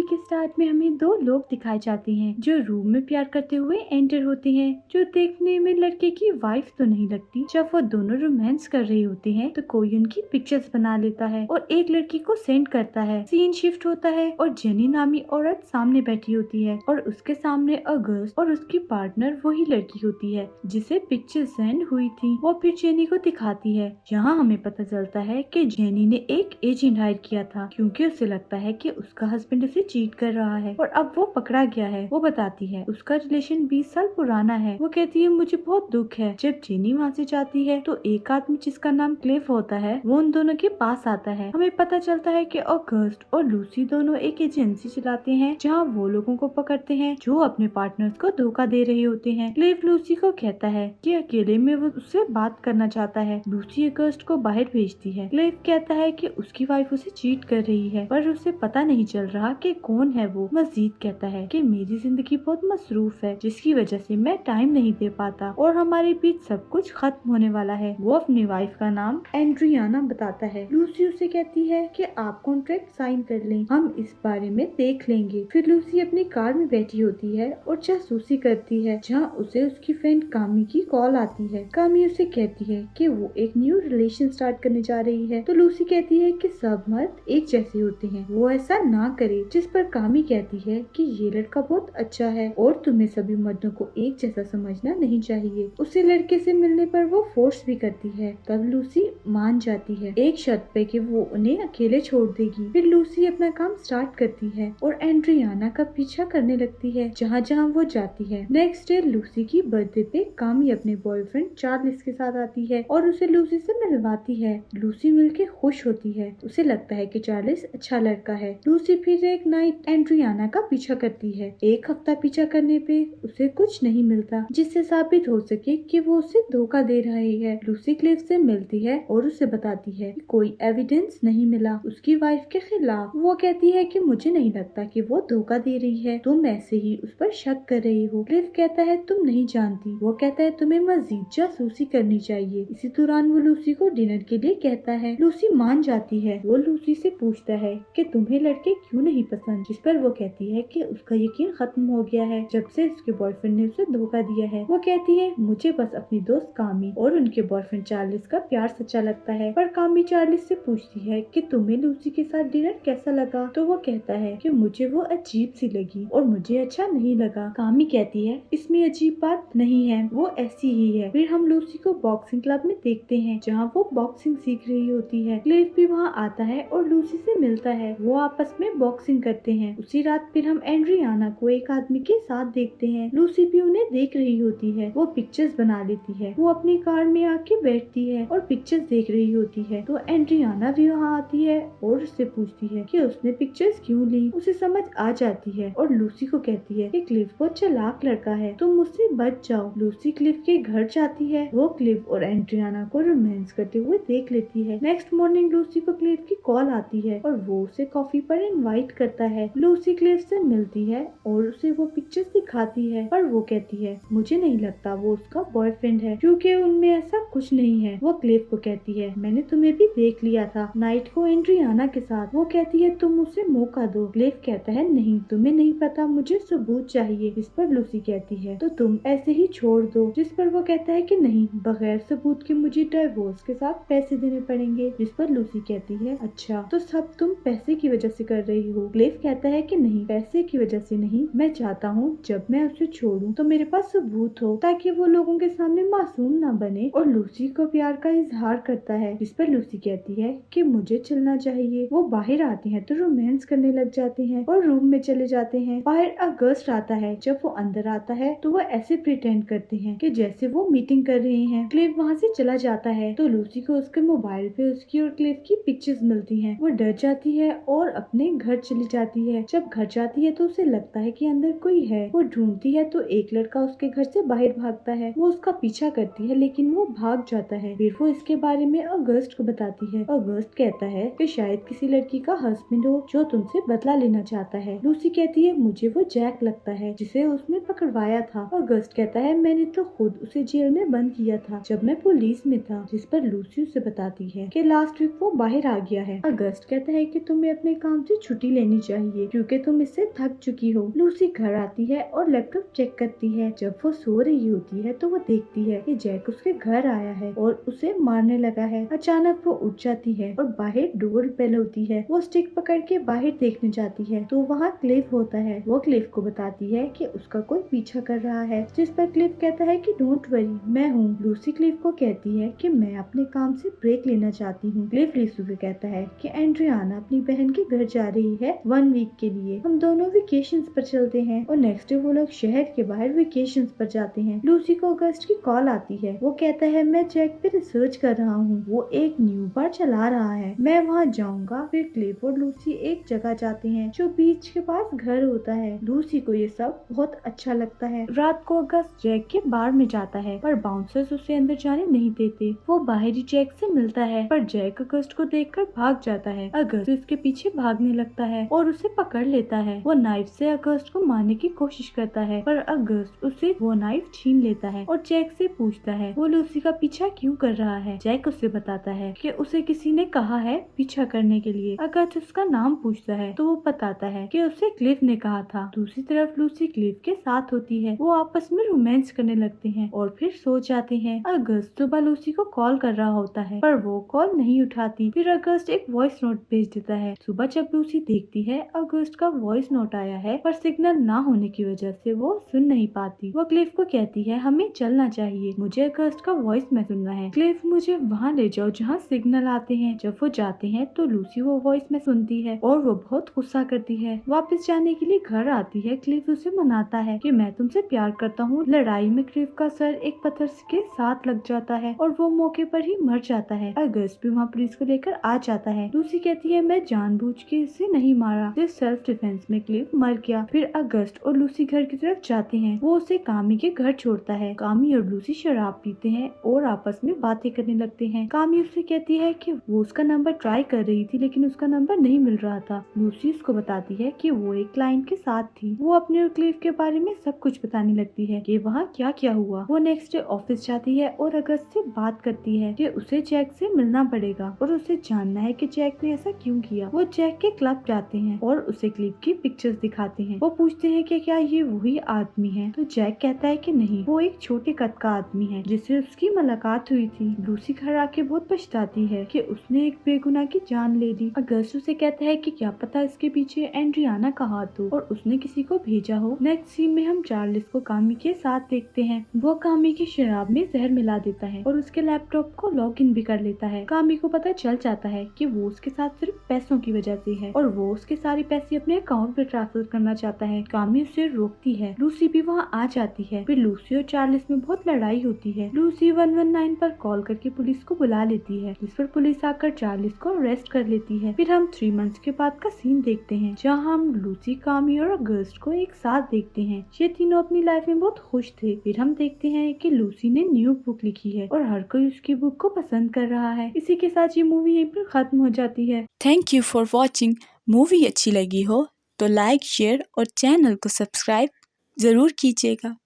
के स्टार्ट में हमें दो लोग दिखाए जाते हैं जो रूम में प्यार करते हुए एंटर होते हैं, जो देखने में लड़के की वाइफ तो नहीं लगती। जब वो दोनों रोमांस कर रहे होते हैं तो कोई उनकी पिक्चर्स बना लेता है और एक लड़की को सेंड करता है। सीन शिफ्ट होता है और जेनी नामी औरत सामने बैठी होती है और उसके सामने अगस्त और उसकी पार्टनर वही लड़की होती है जिसे पिक्चर सेंड हुई थी। वो फिर जेनी को दिखाती है। यहाँ हमें पता चलता है कि जेनी ने एक एजेंट हायर किया था क्योंकि उसे लगता है कि उसका हस्बैंड उसे चीट कर रहा है और अब वो पकड़ा गया है। वो बताती है उसका रिलेशन 20 साल पुराना है। वो कहती है मुझे बहुत दुख है। जब जेनी वहाँ से जाती है तो एक आदमी जिसका नाम क्लिफ होता है वो उन दोनों के पास आता है। हमें पता चलता है कि ऑगस्ट और लूसी दोनों एक एजेंसी चलाते हैं जहाँ वो लोगों को पकड़ते हैं जो अपने पार्टनर्स को धोखा दे रहे होते हैं। क्लिफ लूसी को कहता है कि अकेले में वो उससे बात करना चाहता है। लूसी ऑगस्ट को बाहर भेजती है। क्लिफ कहता है कि उसकी वाइफ उसे चीट कर रही है पर उसे पता नहीं चल रहा कि कौन है वो। मजीद कहता है कि मेरी जिंदगी बहुत मसरूफ है जिसकी वजह से मैं टाइम नहीं दे पाता और हमारे बीच सब कुछ खत्म होने वाला है। वो अपनी वाइफ का नाम एंड्रियाना बताता है। लूसी उसे कहती है कि आप कॉन्ट्रैक्ट साइन कर लें, हम इस बारे में देख लेंगे। फिर लूसी अपनी कार में बैठी होती है और जासूसी करती है जहाँ उसे उसकी फ्रेंड कामी की कॉल आती है। कामी उसे कहती है कि वो एक न्यू रिलेशन स्टार्ट करने जा रही है तो लूसी कहती है कि सब मर्द एक जैसे होते हैं, वो ऐसा ना करे। जिस पर कामी कहती है कि ये लड़का बहुत अच्छा है और तुम्हें सभी मर्दों को एक जैसा समझना नहीं चाहिए। उसे लड़के से मिलने पर वो फोर्स भी करती है। तब लूसी मान जाती है एक शर्त पे कि वो उन्हें अकेले छोड़ देगी। फिर लूसी अपना काम स्टार्ट करती है और एंड्रियाना का पीछा करने लगती है जहाँ जहाँ वो जाती है। नेक्स्ट डे लूसी की बर्थडे पे कामी अपने बॉयफ्रेंड चार्ल्स के साथ आती है और उसे लूसी से मिलवाती है। लूसी मिलके खुश होती है। उसे लगता है कि चार्ल्स अच्छा लड़का है। लूसी फिर एक नाइट एंड्रियाना का पीछा करती है। एक हफ्ता पीछा करने पे उसे कुछ नहीं मिलता जिससे साबित हो सके कि वो उसे धोखा दे रही है। लूसी क्लिफ से मिलती है और उसे बताती है कि कोई एविडेंस नहीं मिला उसकी वाइफ के खिलाफ। वो कहती है कि मुझे नहीं लगता कि वो धोखा दे रही है, तुम ऐसे ही उस पर शक कर रही हो। क्लिफ कहता है तुम नहीं जानती। वो कहता है तुम्हें मजीद जासूसी करनी चाहिए। इसी दौरान वो लूसी को डिनर के लिए कहता है। लूसी मान जाती है। वो लूसी से पूछता है कि तुम्हें लड़के क्यों नहीं पसंद, जिस पर वो कहती है कि उसका यकीन खत्म हो गया है जब से उसके बॉयफ्रेंड ने उसे धोखा दिया है। वो कहती है मुझे बस अपनी दोस्त कामी और उनके बॉयफ्रेंड चार्ल्स का प्यार सच्चा लगता है। पर कामी चार्ल्स से पूछती है कि तुम्हें लूसी के साथ डिनर कैसा लगा तो वो कहता है कि मुझे वो अजीब सी लगी और मुझे अच्छा नहीं लगा। कामी कहती है इसमें अजीब बात नहीं है, वो ऐसी ही है। फिर हम लूसी को बॉक्सिंग क्लब में देखते हैं जहाँ वो बॉक्सिंग सीख रही होती है। क्लिफ भी वहाँ आता है और लूसी से मिलता है। वो आपस में बॉक्सिंग करते हैं। उसी रात फिर हम एंड्रियाना को एक आदमी के साथ देखते हैं। लूसी भी उन्हें देख रही होती है। वो पिक्चर्स बना लेती है। वो अपनी कार में आके बैठती है और पिक्चर्स देख रही होती है तो एंड्रियाना भी वहाँ आती है और उससे पूछती है कि उसने पिक्चर्स क्यों ली। उसे समझ आ जाती है और लूसी को कहती है कि क्लिफ बहुत चालाक लड़का है, तुम मुझसे बच जाओ। लूसी क्लिफ के घर जाती है। वो क्लिफ और एंड्रियाना को रोमांस करते हुए देख लेती है। नेक्स्ट मॉर्निंग लूसी को क्लिफ की कॉल आती है और वो उसे कॉफी पर इनवाइट करता है। लूसी क्लिफ से मिलती है और उसे वो पिक्चर्स दिखाती है पर वो कहती है मुझे नहीं लगता वो उसका बॉयफ्रेंड है क्योंकि उनमें ऐसा कुछ नहीं है। वो क्लिफ को कहती है मैंने तुम्हें भी देख लिया था नाइट को एंड्रियाना के साथ। वो कहती है तुम उसे मौका दो। क्लिफ कहता है नहीं, तुम्हें नहीं पता, मुझे सबूत चाहिए। इस पर लूसी कहती है तो तुम ऐसे ही छोड़ दो। जिस पर वो कहता है कि नहीं, बगैर सबूत के मुझे डिवोर्स के साथ पैसे देने पड़ेंगे। जिस पर लूसी कहती है अच्छा तो सब तुम पैसे की वजह से कर रही हो। क्लिफ कहता है कि नहीं, पैसे की वजह से नहीं, मैं चाहता हूँ जब मैं उसे छोड़ूं तो मेरे पास सबूत हो ताकि वो लोगों के सामने मासूम ना बने और लूसी को प्यार का इजहार करता है। जिस पर लूसी कहती है कि मुझे चलना चाहिए। वो बाहर आते हैं तो रोमांस करने लग जाते हैं और रूम में चले जाते हैं। बाहर अगस्त आता है। जब वो अंदर आता है तो वो ऐसे प्रिटेंड करते हैं कि जैसे वो मीटिंग कर रहे हैं। क्लिफ वहाँ से चला जाता है तो लूसी को उसके मोबाइल पे उसकी और क्लिफ की पिक्चर्स मिलती हैं। वो डर जाती है और अपने घर चली जाती है। जब घर जाती है तो उसे लगता है कि अंदर कोई है। वो ढूंढती है तो एक लड़का उसके घर से बाहर भागता है। वो उसका पीछा करती है लेकिन वो भाग जाता है। फिर वो इसके बारे में अगस्त को बताती है। अगस्त कहता है कि शायद किसी लड़की का हस्बैंड हो जो तुमसे बदला लेना चाहता है। लूसी कहती है मुझे वो जैक लगता है जिसे उसने पकड़वाया था। अगस्त कहता है मैंने तो खुद उसे जेल में बंद किया था जब मैं पुलिस में था। जिस पर लूसी उसे बताती है कि लास्ट वीक वो बाहर आ गया है। अगस्त कहता है कि तुम्हें अपने काम से छुट्टी लेनी चाहिए चाहिए क्योंकि तुम इससे थक चुकी हो। लूसी घर आती है और लैपटॉप चेक करती है। जब वो सो रही होती है तो वो देखती है कि जैक उसके घर आया है और उसे मारने लगा है। अचानक वो उठ जाती है और बाहर डोर बेल होती है। वो स्टिक पकड़ के बाहर देखने जाती है तो वहाँ क्लिफ होता है। वो क्लिफ को बताती है कि उसका कोई पीछा कर रहा है, जिस पर क्लिफ कहता है कि डोंट वरी, मैं हूँ। लूसी क्लिफ को कहती है कि मैं अपने काम से ब्रेक लेना चाहती हूँ। क्लिफ लूसी को कहता है कि एंड्रियाना अपनी बहन के घर जा रही है 1 वीक के लिए, हम दोनों वेकेशंस पर चलते हैं। और नेक्स्ट डे वो लोग शहर के बाहर वेकेशंस पर जाते हैं। लूसी को अगस्ट की कॉल आती है। वो कहता है मैं जैक पे रिसर्च कर रहा हूँ, वो एक न्यू बार चला रहा है, मैं वहाँ जाऊंगा। फिर क्लिफ और लूसी एक जगह जाते हैं जो बीच के पास घर होता है। लूसी को ये सब बहुत अच्छा लगता है। रात को अगस्त जैक के बार में जाता है पर बाउंसर्स उसे अंदर जाने नहीं देते। वो बाहरी जैक से मिलता है पर जैक अगस्त को देखकर भाग जाता है। अगस्त उसके पीछे भागने लगता है और उसे पकड़ लेता है। वो नाइफ से अगस्त को मारने की कोशिश करता है पर अगस्त उसे वो नाइफ छीन लेता है और जैक से पूछता है वो लूसी का पीछा क्यों कर रहा है। जैक उसे बताता है कि उसे किसी ने कहा है पीछा करने के लिए। अगस्त उसका नाम पूछता है तो वो बताता है कि उसे क्लिफ ने कहा था। दूसरी तरफ लूसी क्लिफ के साथ होती है। वो आपस में रोमांस करने लगते हैं और फिर सो जाते हैं। अगस्त सुबह लूसी को कॉल कर रहा होता है पर वो कॉल नहीं उठाती। फिर अगस्त एक वॉइस नोट भेज देता है। सुबह जब लूसी देखती है अगस्त का वॉइस नोट आया है पर सिग्नल ना होने की वजह से वो सुन नहीं पाती। वो क्लिफ को कहती है हमें चलना चाहिए, मुझे अगस्त का वॉइस में सुनना है। क्लिफ मुझे वहाँ ले जाओ जहाँ सिग्नल आते हैं। जब वो जाते हैं तो लूसी वो वॉइस में सुनती है और वो बहुत गुस्सा करती है। वापस जाने के लिए घर आती है। क्लिफ उसे मनाता है कि मैं तुमसे प्यार करता हूँ। लड़ाई में क्लिफ का सर एक पत्थर के साथ लग जाता है और वो मौके पर ही मर जाता है। अगस्त भी वहाँ पुलिस को लेकर आ जाता है। लूसी कहती है मैं जानबूझ के इसे नहीं मारा, सिर्फ सेल्फ डिफेंस में क्लिफ मर गया। फिर अगस्त और लूसी घर की तरफ जाते हैं। वो उसे कामी के घर छोड़ता है। कामी और लूसी शराब पीते हैं और आपस में बातें करने लगते हैं। कामी उससे कहती है कि वो उसका नंबर ट्राई कर रही थी लेकिन उसका नंबर नहीं मिल रहा था। लूसी उसको बताती है कि वो एक क्लाइंट के साथ थी। वो अपने और क्लिफ के बारे में सब कुछ बताने लगती है कि वहाँ क्या क्या हुआ। वो नेक्स्ट डे ऑफिस जाती है और अगस्त से बात करती है कि उसे जैक से मिलना पड़ेगा और उसे जानना है कि जैक ने ऐसा क्यों किया। वो जैक के क्लब जाते हैं और उसे क्लिफ की पिक्चर्स दिखाते हैं। वो पूछते हैं कि क्या ये वही आदमी है तो जैक कहता है कि नहीं, वो एक छोटे कद का आदमी है जिससे उसकी मुलाकात हुई थी। लूसी घर आके बहुत पछताती है कि उसने एक बेगुनाह की जान ले ली। अगस्त उसे कहता है कि क्या पता इसके पीछे एंड्रियाना का हाथ हो और उसने किसी को भेजा हो। नेक्स्ट सीन में हम चार्ल्स को कामी के साथ देखते हैं। वो कामी की शराब में जहर मिला देता है और उसके लैपटॉप को लॉग इन भी कर लेता है। कामी को पता चल जाता है कि वो उसके साथ सिर्फ पैसों की वजह से है और वो उसके सारे पैसे अपने अकाउंट में ट्रांसफर करना चाहता है। कामी उसे रोकती है। लूसी भी वहाँ आ जाती है। फिर लूसी और चार्ल्स में बहुत लड़ाई होती है। लूसी 119 पर कॉल करके पुलिस को बुला लेती है जिस पर पुलिस आकर चार्ल्स को अरेस्ट कर लेती है। फिर हम 3 मंथ्स के बाद का सीन देखते हैं जहाँ हम लूसी, कामी और अगस्त को एक साथ देखते हैं। ये तीनों अपनी लाइफ में बहुत खुश थे। फिर हम देखते हैं कि लूसी ने न्यू बुक लिखी है और हर कोई उसकी बुक को पसंद कर रहा है। इसी के साथ ये मूवी यहीं पर खत्म हो जाती है। Thank you for watching. Movie अच्छी लगी हो तो लाइक, शेयर और चैनल को सब्सक्राइब जरूर कीजिएगा।